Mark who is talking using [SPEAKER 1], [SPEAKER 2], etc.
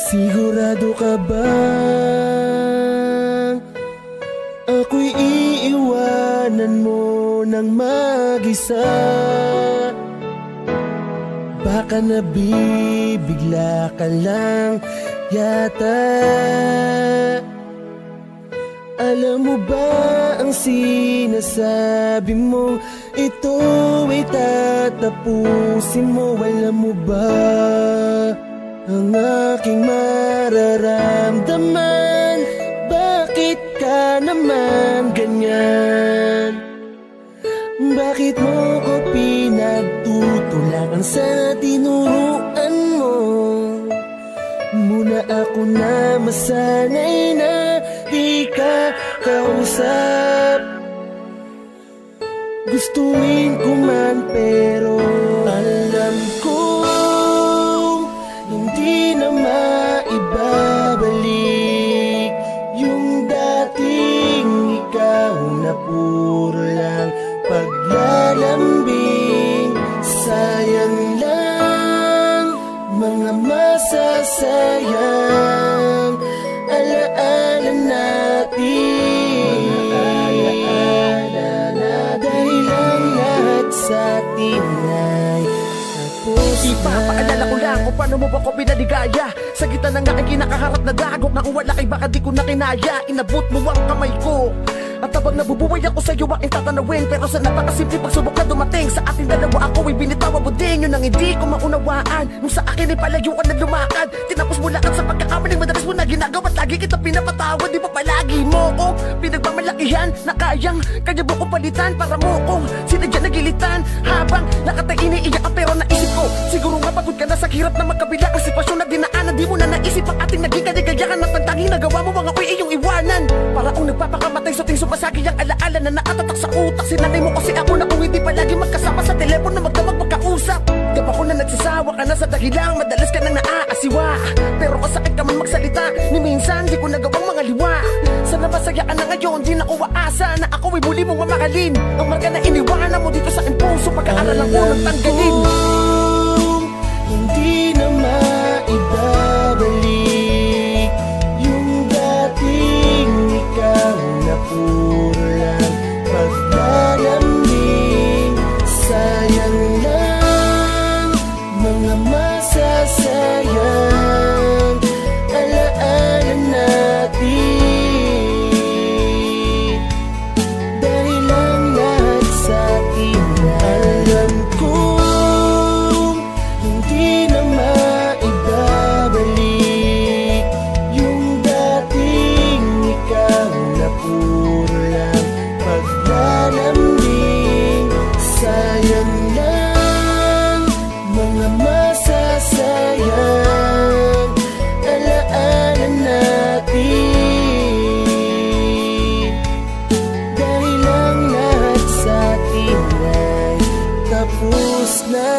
[SPEAKER 1] Sigurado ka ba ako'y iiwanan mo ng mag-isa? Baka nabibigla ka lang yata. Alam mo ba ang sinasabi mo, ito ay tatapusin mo? Alam mo ba ang aking mararamdaman? Bakit ka naman ganyan? Bakit mo ko pinagtutulakan sa tinuruan mo? Muna ako na masanay na di ka kausap. Gustuin ko man pero alam kong hindi na maibabalik yung dating ikaw na puro lang paglalambing. Sayang lang mga masasayang alaala natin. Dahil lang lahat sa atin ay tapos na.
[SPEAKER 2] Ipapaalala ko lang kung paano mo ba ko pinaligaya sa gitna ng aking kinakaharap na dagok na kung wala kay baka di ko na kinaya. Inabot mo ang kamay ko at habang nabubuhay ako sa'yo aking tatanawin. Pero sa napakasimple pagsubok na dumating sa ating dalawa, ako ay binitawa mo din yun ang hindi ko maunawaan. Nung sa akin ay palayo ka na lumakad, tinapos mo lahat sa pagkakamaling madalas mo na ginagawa. Lagi kita pinapatawad, di ba palagi mo ko pinagmamalakihan na kaya mo ko palitan para mo kong sinadya nagilitan. Habang nakatay iniiyak ka pero naisip ko siguro nga pagod ka na sa hirap na magkabila ang sitwasyon na dinaanan. Di mo na naisip ang ating naging kaligayahan at ang tanging nagawa mo mga ako'y iyong iwanan. Para akong nagpapakamatay sa ting sumasagi ang alaala na naatatak sa utak. Sinanay mo kasi ako na kung hindi palagi magkasama sa telepono magdamag magkausap. Dama ko na nagsasawa ka na sa dahilang madalas ka nang naaasiwa. Pero kasakit ka man magsalita ni minsan di ko nagawang mga liwa. Sana masaya ka na ngayon, di na uwaasa na ako ay muli mong mamahalin. Ang marka na iniwanan mo dito sa impuso pagkaaral ko ng tanggalin.
[SPEAKER 1] Hindi na maibabalik yung dating ikaw na puro lang paglalambing. Sayang lang mga masasayang alaala natin. Dahil lang lahat sa atin alam kong hindi na maibabalik yung dating ikaw na puro lang paglalambing. Sayang lang mga masasayang alaala natin. Dahil lang lahat sa atin ay tapos na.